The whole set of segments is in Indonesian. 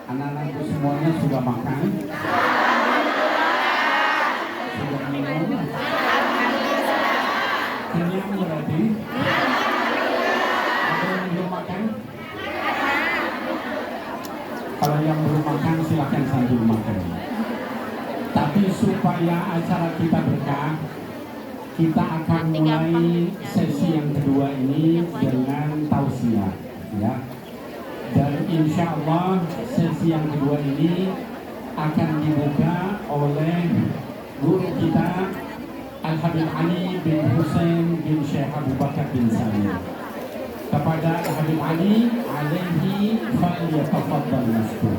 Anak-anakku semuanya sudah makan? Sudah minum? Kenyang berarti? Ada yang belum makan? Kalau yang belum makan silakan sambil makan. Tapi supaya acara kita berkah, kita akan mulai sesi yang kedua ini dengan tausiah, ya. Dan insya Allah sesi yang kedua ini akan dibuka oleh guru kita Al-Habib Ali bin Hussein bin Syekh Abu Bakar bin Salim. Kepada Al-Habib Ali, alaihi falyatafaddal mashkur.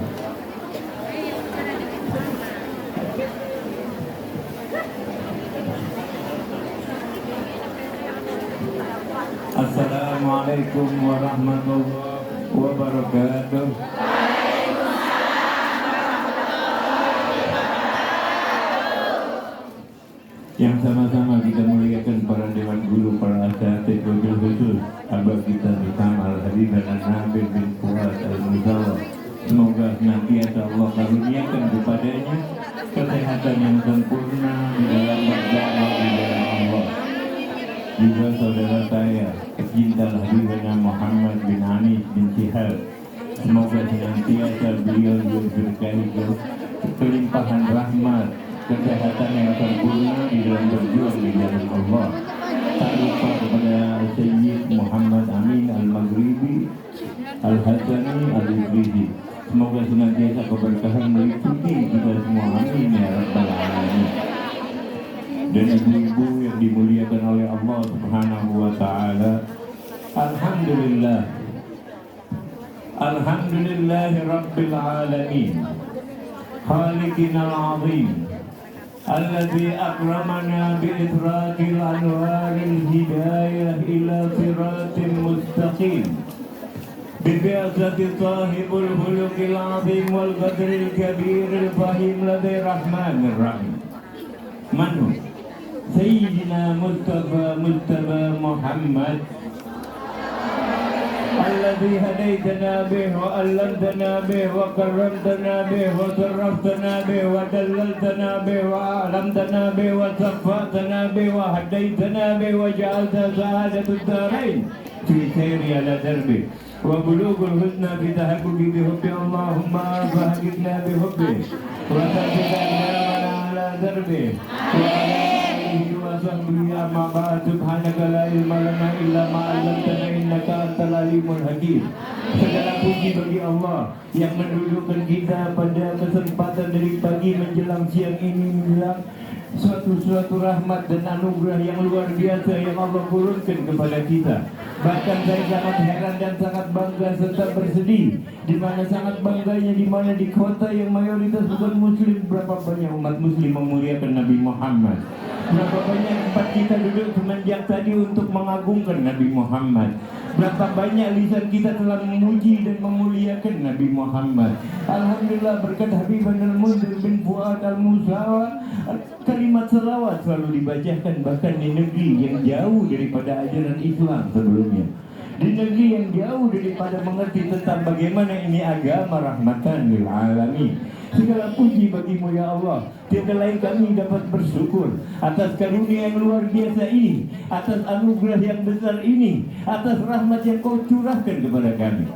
Assalamualaikum warahmatullahi wabarakatuh. Yang sama-sama kita muliakan para dewan guru, para asatidz, wabil khusus abah kita bersama Al-Habib An-Nabil bin Fuad Al-Muzawa. Semoga senantiasa Allah karuniakan kepadanya kesehatan yang sempurna di dalam berdakwah di dalam Allah. Juga saudara saya tercinta Habibana Muhammad bin Anis bin Syihab, semoga senantiasa beliau diberkahi kelimpahan rahmat, kesehatan yang sempurna di dalam berjuang di jalan Allah. Tak lupa kepada Sayyid Muhammad Amin Al-Maghribi Al-Hasani Al-Ibridi, semoga senantiasa keberkahan meliputi kita semua, amin ya rabbal alamin. Dan ibu-ibu yang dimuliakan oleh Allah Subhanahu wa ta'ala, alhamdulillah, alhamdulillahi rabbil alamin, khaliqinal azim, alladzi akramana bi'idrakil anwaril hidayah ila siratim mustaqim, bibi'azati sahibul huluqil azim wal qadril kabiril fahim ladai rahmanir rahim. Manu Sayyidina Mustafa Muhammad alladhi hadaitana bih wa allamtana bih wa karramtana bih wa sarraftana bih wa dallaltana bih wa a'lamtana bih wa saffatana bih wa hadaitana bih wa ja'alta sa'adatud darain fi sayri ala darbi wa bulughul husna fi tahaqquqi bi hubbi Allahumma fahqina bi hubbi wa taqina ala darbi wa subhanaka la ilma lana illa ma 'allamtana innaka antal alimul hakim. Segala puji bagi Allah yang mendudukkan kita pada kesempatan dari pagi menjelang siang ini, menjelang suatu rahmat dan anugerah yang luar biasa yang Allah turunkan kepada kita. Bahkan saya sangat heran dan sangat bangga serta bersedih, di mana sangat bangganya di mana di kota yang mayoritas bukan muslim, berapa banyak umat muslim memuliakan Nabi Muhammad. Berapa banyak tempat kita duduk semenjak tadi untuk mengagungkan Nabi Muhammad. Berapa banyak lisan kita telah memuji dan memuliakan Nabi Muhammad. Alhamdulillah, berkat Habib Al-Munzir bin Fuad Al-Muzawa, kalimat selawat selalu dibacakan bahkan di negeri yang jauh daripada ajaran Islam sebelumnya, di negeri yang jauh daripada mengerti tentang bagaimana ini agama rahmatan lil alamin. Segala puji bagimu ya Allah, tiada lain kami dapat bersyukur atas karunia yang luar biasa ini, atas anugerah yang besar ini, atas rahmat yang kau curahkan kepada kami.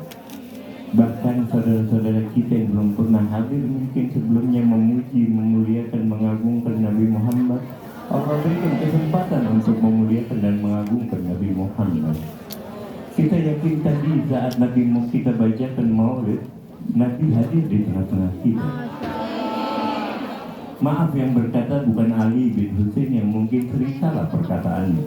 Bahkan saudara-saudara kita yang belum pernah hadir mungkin sebelumnya memuji, memuliakan, mengagungkan Nabi Muhammad, Allah berikan kesempatan untuk memuliakan dan mengagungkan Nabi Muhammad. Kita yakin tadi saat Nabi kita bacakan maulid, Nabi hadir di tengah-tengah kita. Maaf, yang berkata bukan Ali bin Hussein yang mungkin sering salah perkataannya,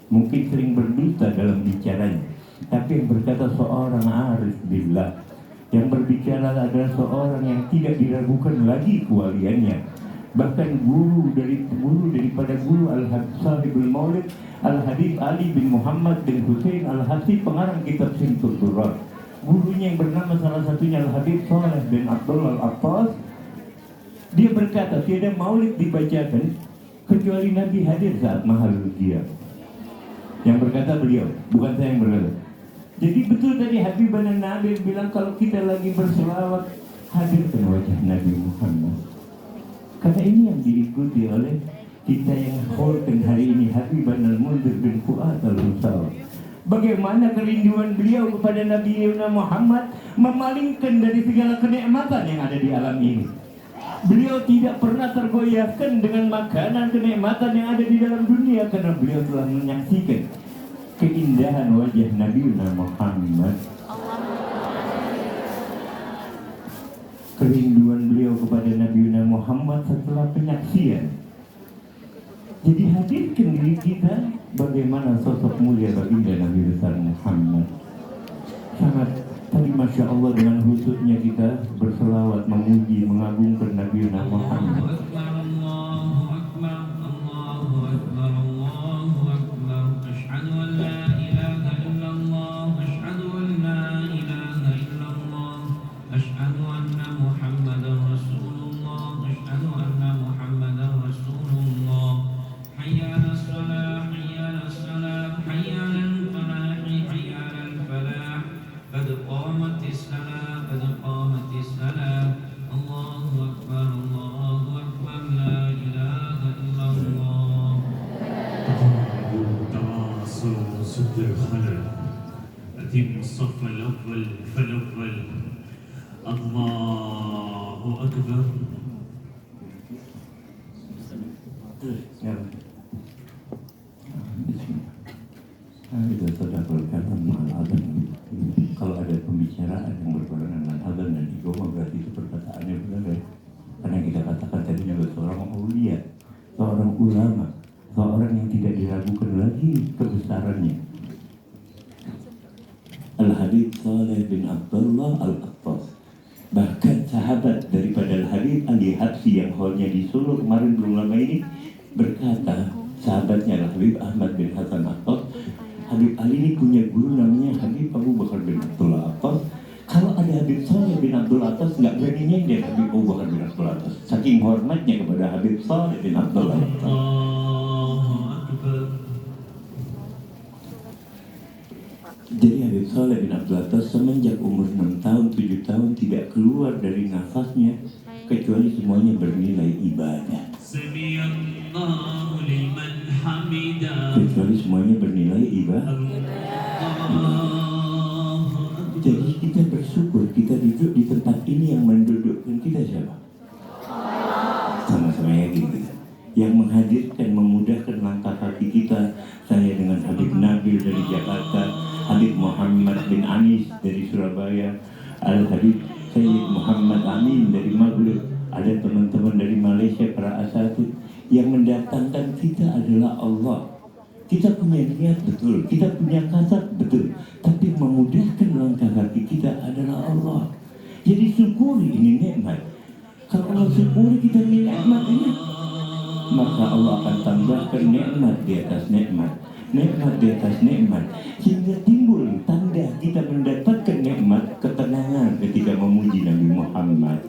mungkin sering berdusta dalam bicaranya, tapi yang berkata seorang arif billah, yang berbicara adalah seorang yang tidak diragukan lagi kewaliannya. Bahkan guru daripada guru Al-Habib Sahibul Maulid Al-Habib Ali bin Muhammad bin Hussein Al-Hasib, pengarang kitab Simtul Durar. Gurunya yang bernama salah satunya Al-Habib Saleh bin Abdullah Al-Abbas, dia berkata tiada maulid dibacakan kecuali Nabi hadir saat mahal dia. Yang berkata beliau, bukan saya yang berkata. Jadi betul tadi Habib An-Nabil bilang kalau kita lagi berselawat, hadirkan wajah Nabi Muhammad. Karena ini yang diikuti oleh kita yang haulkan hari ini, Habiban al-Munzir bin Fuad al-Musawa. Bagaimana kerinduan beliau kepada Nabi Muhammad memalingkan dari segala kenikmatan yang ada di alam ini. Beliau tidak pernah tergoyahkan dengan makanan kenikmatan yang ada di dalam dunia, karena beliau telah menyaksikan keindahan wajah Nabi Muhammad. Kerinduan beliau kepada Nabi Muhammad setelah penyaksian. Jadi hadirkan diri kita bagaimana sosok mulia baginda Nabi besar Muhammad. Sangat tadi Masya Allah dengan khususnya kita berselawat, memuji, mengagungkan Nabi Muhammad. أتم الصف الأول فالأول الله أكبر. Kalau ada pembicaraan yang berbarengan dengan azan dan iqamah berarti itu perkataannya benar ya. Karena kita katakan tadi juga seorang aulia, seorang ulama, seorang yang tidak diragukan lagi kebesarannya. Al-Habib Saleh bin Abdullah Al-Attas, bahkan sahabat daripada Al-Habib Ali Habsi yang hallnya di Solo kemarin belum lama ini, berkata sahabatnya Al-Habib Ahmad bin Hasan Attas, Habib Ali ini punya guru namanya Habib Abu Bakar bin Abdullah Attas. Kalau ada Habib Saleh bin Abdullah Attas nggak berani nyender Habib Abu Bakar bin Abdullah Attas, saking hormatnya kepada Habib Saleh bin Abdullah Attas. Jadi Habib Saleh bin Abdullah Attas semenjak umur 6 tahun, 7 tahun tidak keluar dari nafasnya kecuali semuanya bernilai ibadah. Kecuali semuanya bernilai ibadah. Jadi kita bersyukur kita duduk di tempat ini, yang mendudukkan kita siapa? Sama-sama yakin kita. Yang menghadirkan, memudahkan langkah kaki kita, saya dengan Habib Nabil dari Jakarta, Habib Muhammad bin Anis dari Surabaya, Al-Habib Sayyid Muhammad Amin dari Maghrib, ada teman-teman dari Malaysia, para asatid. Yang mendatangkan kita adalah Allah. Kita punya niat betul, kita punya kasat betul, tapi memudahkan langkah kaki kita adalah Allah. Jadi syukuri ini nikmat. Kalau Allah syukuri kita nikmat ini, maka Allah akan tambahkan nikmat di atas nikmat, nikmat di atas nikmat, sehingga timbul tanda kita mendapatkan nikmat, ketenangan ketika memuji Nabi Muhammad,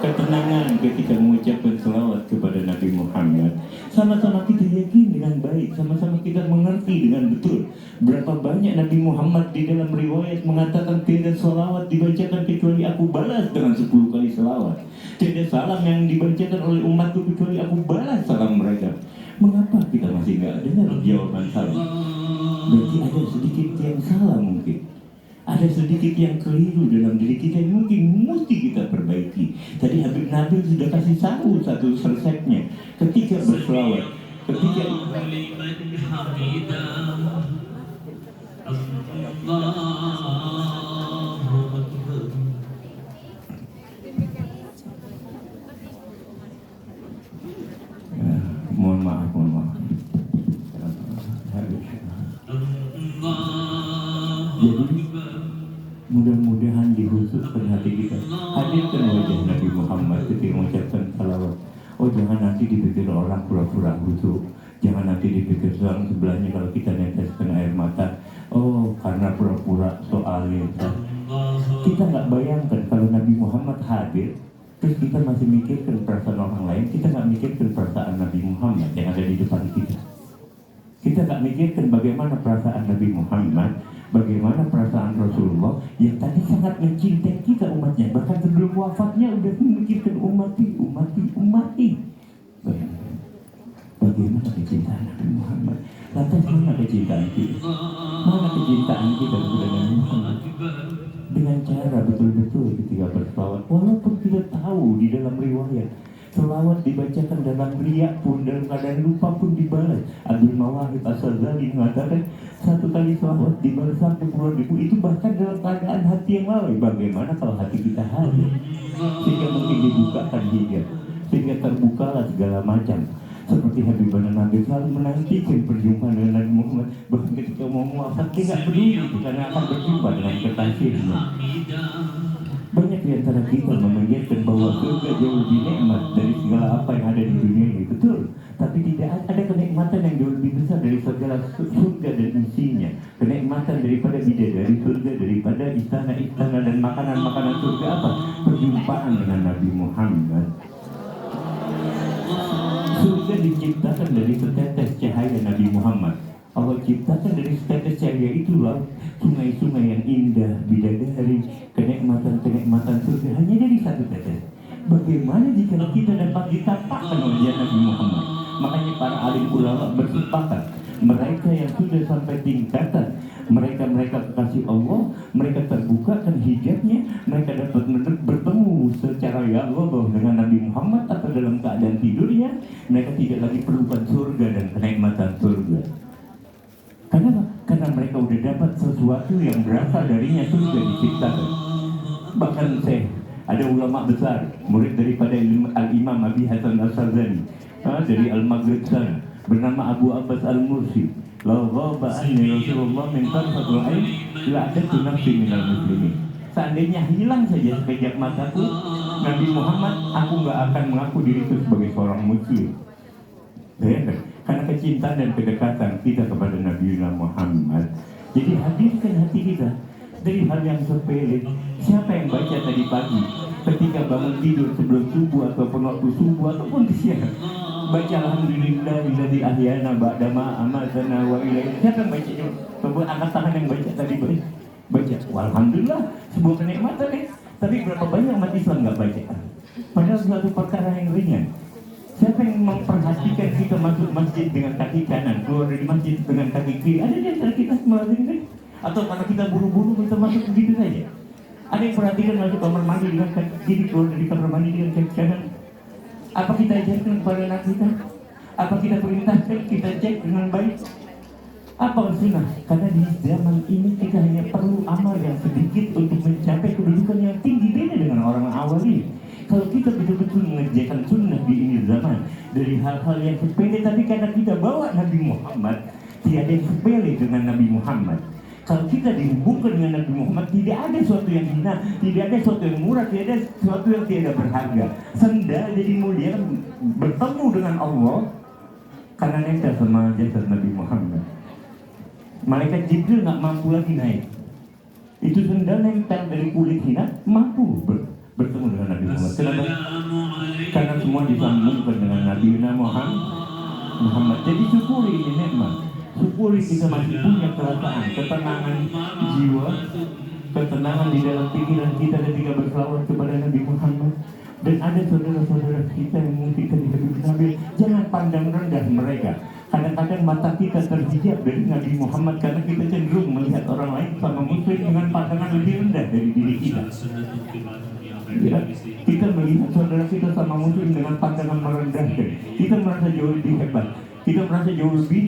ketenangan ketika mengucapkan selawat kepada Nabi Muhammad. Sama-sama kita yakin dengan baik, sama-sama kita mengerti dengan betul berapa banyak Nabi Muhammad di dalam riwayat mengatakan tiada selawat dibacakan kecuali aku balas dengan 10 kali selawat. Tiada salam yang dibacakan oleh umatku kecuali aku balas salam mereka. Mengapa kita masih nggak dengar jawaban salam? Berarti ada sedikit yang salah mungkin. Ada sedikit yang keliru dalam diri kita yang mungkin mesti kita perbaiki. Tadi Habib Nabil sudah kasih satu resepnya. Ketika berselawat, ketika mohon maaf. Jadi mudah-mudahan dikhususkan hati kita, hadirkan wajah Nabi Muhammad ketika mengucapkan salawat. Oh, jangan nanti dipikir orang pura-pura khusyuk, jangan nanti dipikir orang sebelahnya kalau kita neteskan air mata, oh karena pura-pura soalnya. Kita nggak bayangkan kalau Nabi Muhammad hadir, terus kita masih mikirkan perasaan orang lain, kita nggak mikirkan perasaan Nabi Muhammad yang ada di depan kita. Kita nggak mikirkan bagaimana perasaan Nabi Muhammad, bagaimana perasaan Rasulullah yang tadi sangat mencintai kita umatnya, bahkan sebelum wafatnya udah memikirkan umati. Bagaimana kecintaan Nabi Muhammad? Lantas mana kecintaan kita? Mana kecintaan kita kepada Nabi Muhammad? Dengan cara betul-betul ketika berselawat, walaupun kita tahu di dalam riwayat selawat dibacakan dalam riak pun, dalam keadaan lupa pun dibalas. Abdul Mawahib As-Sazali mengatakan satu kali selawat dibalas sampai puluhan ribu, itu bahkan dalam keadaan hati yang lalai. Bagaimana kalau hati kita hadir? Sehingga mungkin dibukakan hijab, sehingga terbukalah segala macam. Seperti Habibana Nabi selalu menantikan perjumpaan dengan Nabi Muhammad. Bahkan ketika mau wafat dia tidak peduli itu, karena akan berjumpa dengan kekasihnya. Banyak di antara kita memanjatkan bahwa surga jauh lebih nikmat dari segala apa yang ada di dunia ini, betul. Tapi tidak ada kenikmatan yang jauh lebih besar dari segala surga dan isinya. Kenikmatan daripada bidadari surga, daripada istana-istana dan makanan-makanan surga apa? Perjumpaan dengan Nabi Muhammad. Surga diciptakan dari setetes cahaya Nabi Muhammad. Allah ciptakan dari setetes cahaya itulah sungai-sungai yang indah, bidadari, kenikmatan-kenikmatan surga hanya dari satu tetes. Bagaimana jika kita dapat ditampakkan oleh Nabi Muhammad? Makanya para alim ulama bersepakat, mereka yang sudah sampai tingkatan mereka kekasih Allah, mereka terbukakan hijabnya, mereka dapat bertemu secara ya Allah dengan Nabi Muhammad atau dalam keadaan tidurnya, mereka tidak lagi perlukan surga dan kenikmatan surga. Kenapa? Karena mereka udah dapat sesuatu yang berasal darinya surga diciptakan. Bahkan ada ulama besar, murid daripada Al-Imam Abi Hasan As-Sazali dari Al-Maghrib sana, bernama Abu Abbas Al-Mursi. Lau ghaba anni Rasulullah min tarfatul ain la adatu nafsi minal muslimin. Seandainya hilang saja sekejap mataku Nabi Muhammad, aku nggak akan mengaku diriku sebagai seorang muslim. Karena kecintaan dan kedekatan kita kepada Nabi Muhammad. Jadi hadirkan hati kita dari hal yang sepele. Siapa yang baca tadi pagi ketika bangun tidur sebelum subuh ataupun waktu subuh ataupun siang, baca alhamdulillahilladzi ahyana ba'da ma amatana wa ilaihi. Siapa yang baca itu? Coba angkat tangan yang baca tadi. Baca. Alhamdulillah, sebuah kenikmatan ya. Tapi berapa banyak umat Islam nggak baca? Padahal suatu perkara yang ringan. Siapa yang memperhatikan kita masuk masjid dengan kaki kanan, keluar dari masjid dengan kaki kiri? Ada di antara kita melazimkan? Atau karena kita buru-buru kita masuk begitu saja? Ada yang perhatikan masuk kamar mandi dengan kaki kiri, keluar dari kamar mandi dengan kaki kanan? Apa kita ajarkan kepada anak kita? Apa kita perintahkan? Kita cek dengan baik? Apa sunnah? Karena di zaman ini kita hanya perlu amal yang sedikit untuk mencapai kedudukan yang tinggi, beda dengan orang awali. Kalau kita betul-betul mengerjakan sunnah di ini zaman dari hal-hal yang sepele, tapi karena kita bawa Nabi Muhammad, tiada yang sepele dengan Nabi Muhammad. Kalau kita dihubungkan dengan Nabi Muhammad, tidak ada sesuatu yang hina, tidak ada sesuatu yang murah, tidak ada sesuatu yang tidak berharga. Sendal jadi mulia bertemu dengan Allah karena nempel sama jasad Nabi Muhammad. Malaikat Jibril nggak mampu lagi naik. Itu sendal nempel dari kulit hina mampu bertemu dengan Nabi Muhammad. Kenapa? Karena semua disambungkan dengan Nabi Muhammad. Jadi syukuri ini nikmat. Syukuri kita masih punya perasaan, ketenangan jiwa, ketenangan di dalam pikiran kita ketika berselawat kepada Nabi Muhammad. Dan ada saudara-saudara kita yang mungkin ketika berselawat, jangan pandang rendah mereka. Kadang-kadang mata kita terhijab dari Nabi Muhammad karena kita cenderung melihat orang lain sama muslim dengan pandangan lebih rendah dari diri kita. Ya, kita melihat saudara kita sama muslim dengan pandangan merendahkan. Kita merasa jauh lebih hebat. Kita merasa jauh lebih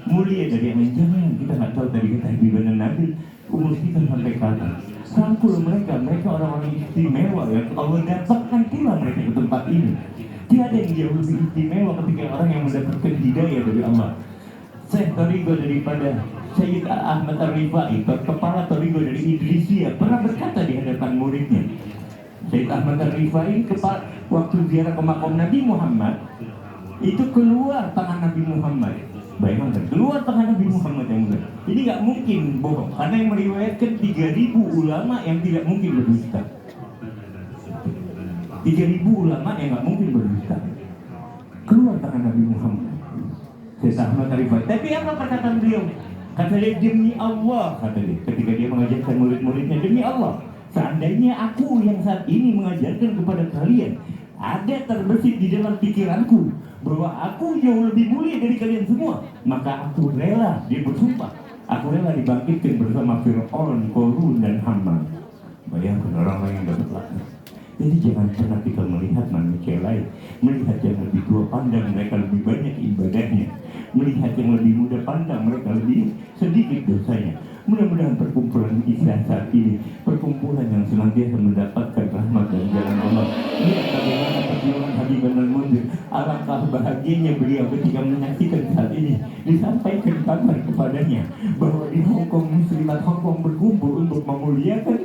mulia dari yang lain. Jangan, kita nggak tahu tadi kata Habibana Nabi, umur kita sampai kapan. Rangkul mereka orang-orang istimewa yang Allah dapatkan pula mereka ke tempat ini. Tiada yang jauh lebih istimewa ketika orang yang mendapatkan hidayah dari Allah. Syekh Torigo daripada Sayyid Ahmad Ar-Rifai, kepala Torigo dari Idrisiya, pernah berkata di hadapan muridnya. Sayyid Ahmad Ar-Rifai waktu ziarah ke makam Nabi Muhammad, itu keluar tangan Nabi Muhammad. Bayangkan, keluar tangan Nabi Muhammad yang mulia. Jadi nggak mungkin bohong, karena yang meriwayatkan 3.000 ulama yang tidak mungkin berdusta. 3.000 ulama yang nggak mungkin berdusta. Keluar tangan Nabi Muhammad. Sayyid Ahmad Ar-Rifai. Tapi apa perkataan beliau? Kata dia, demi Allah, kata dia, ketika dia mengajarkan murid-muridnya, demi Allah, Seandainya aku yang saat ini mengajarkan kepada kalian, ada terbesit di dalam pikiranku bahwa aku jauh lebih mulia dari kalian semua, maka aku rela, dia bersumpah, aku rela dibangkitkan bersama Fir'aun, Qarun, dan Haman. Bayangkan orang-orang yang dapat laknat. Jadi jangan pernah kita melihat manusia lain, melihat yang lebih tua pandang mereka lebih banyak ibadahnya, melihat yang lebih muda pandang mereka lebih sedikit dosanya. Mudah-mudahan perkumpulan Islam saat ini, perkumpulan yang senantiasa mendapatkan rahmat dan jalan Allah. Lihat bagaimana perjuangan Habib Al-Munzir, alangkah bahagianya beliau ketika menyaksikan saat ini disampaikan kabar kepadanya bahwa di Hongkong Muslimat Hongkong berkumpul untuk memuliakan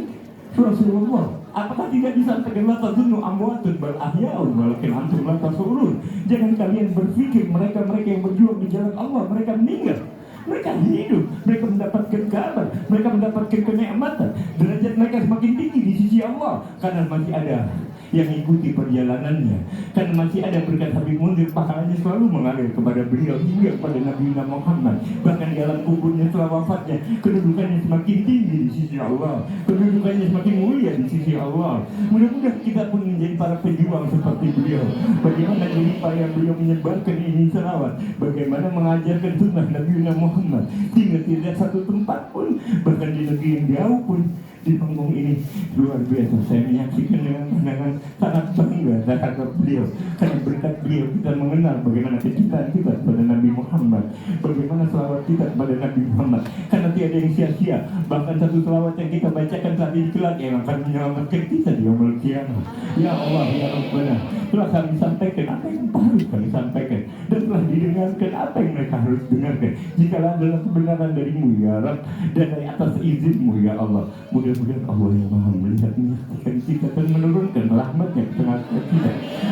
Rasulullah. Apakah tidak disampaikan la tazunnu amwatun bal ahya'un walakin antum la tashurun? Jangan kalian berpikir mereka-mereka yang berjuang di jalan Allah mereka meninggal. Mereka hidup, mereka mendapatkan kabar, mereka mendapatkan kenikmatan. Derajat mereka semakin tinggi di sisi Allah karena masih ada yang ikuti perjalanannya, karena masih ada berkat Habib Munzir, pahalanya selalu mengalir kepada beliau hingga kepada Nabi Muhammad. Bahkan di alam kuburnya setelah wafatnya, kedudukannya semakin tinggi di sisi Allah, kedudukannya semakin mulia di sisi Allah. Mudah-mudahan kita pun menjadi para pejuang seperti beliau. Bagaimana jadi upaya beliau menyebarkan ini selawat, bagaimana mengajarkan sunnah Nabi Muhammad hingga tidak satu tempat pun, bahkan di negeri yang jauh pun. Di panggung ini luar biasa, saya menyaksikan dengan pandangan sangat bangga terhadap beliau, karena berkat beliau kita mengenal bagaimana kecintaan kita kepada Nabi Muhammad, bagaimana selawat kita kepada Nabi Muhammad, karena tiada yang sia-sia. Bahkan satu selawat yang kita bacakan saat ini kelak yang akan menyelamatkan kita di yaumul qiyamah. Ya Allah, ya Rabbana, telah kami sampaikan apa yang harus kami sampaikan, dan telah didengarkan apa yang mereka harus dengarkan. Jikalau adalah kebenaran darimu ya Rabb, dan dari atas izinmu ya Allah, mudah-mudahan Allah yang maha melihat, menyaksikan kita dan menurunkan rahmatnya ke tengah kita.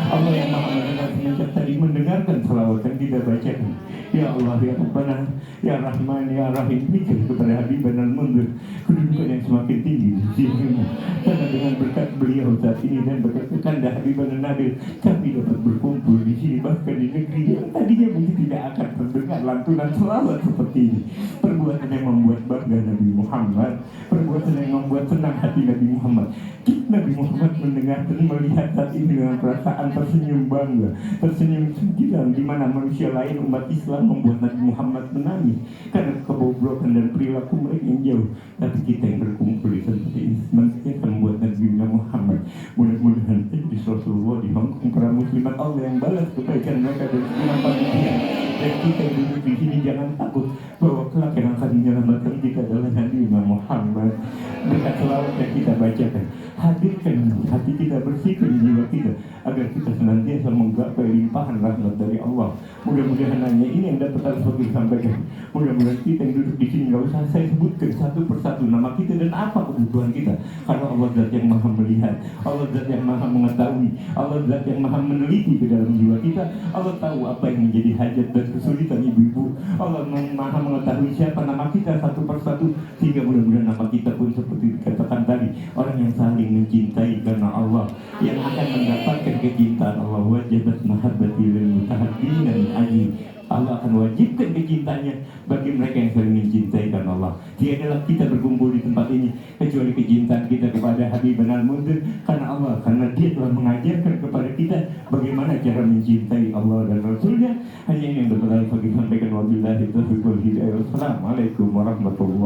Allah yang maha mendengar semenjak tadi mendengarkan selawat yang kita bacakan. Ya Allah, ya Rabbana, ya Rahman, ya Rahim, berikan kepada Habib Al-Munzir kedudukan yang semakin tinggi di sisimu. Karena dengan berkat beliau saat ini dan berkat kekanda Habib Al-Nabil, kami dapat berkumpul di sini, bahkan di negeri yang tadinya mungkin tidak akan terdengar lantunan selawat seperti ini. Perbuatan yang membuat bangga Nabi Muhammad, perbuatan yang membuat senang hati Nabi Muhammad. Nabi Muhammad mendengar dan melihat saat ini dengan perasaan tersenyum bangga, tersenyum sembilan, di mana manusia lain umat Islam membuat Nabi Muhammad menangis karena kebobrokan dan perilaku mereka yang jauh. Tapi kita yang berkumpul di tempat ini senantiasa membuat Nabi Muhammad. Mudah-mudahan di Rasulullah di Hongkong para muslimat Allah yang balas kebaikan mereka dan senang panitia. Dan kita yang duduk di sini jangan takut bahwa kelak yang akan menyelamatkan kita adalah Nabi Muhammad. Berkat selawat yang kita bacakan, hadirkan hati kita, bersihkan jiwa kita agar kita senantiasa menggapai limpahan rahmat dari Allah. Mudah-mudahan hanya ini yang dapat Al-Fatih sampaikan. Mudah-mudahan kita yang duduk di sini nggak usah saya sebutkan satu persatu nama kita dan apa kebutuhan kita, karena Allah Zat yang maha melihat, Allah Zat yang maha mengetahui, Allah Zat yang maha meneliti ke dalam jiwa kita. Allah tahu apa yang menjadi hajat dan kesulitan ibu-ibu. Allah maha mengetahui siapa nama kita satu persatu, sehingga mudah-mudahan nama kita pun seperti dikatakan tadi, orang yang saling mencintai karena Allah, yang akan mendapatkan kecintaan Allah. Wajabat mahabbati lil mutahabbina min ajli, Allah akan wajibkan kecintanya bagi mereka yang saling mencintai karena Allah. Tiadalah kita berkumpul di tempat ini kecuali kecintaan kita kepada Habib Al-Munzir karena Allah, karena dia telah mengajarkan kepada kita bagaimana cara mencintai Allah dan Rasulnya. Hanya ini yang dapat saya sampaikan. Wabillahi taufiq wal hidayah. Wassalamualaikum warahmatullahi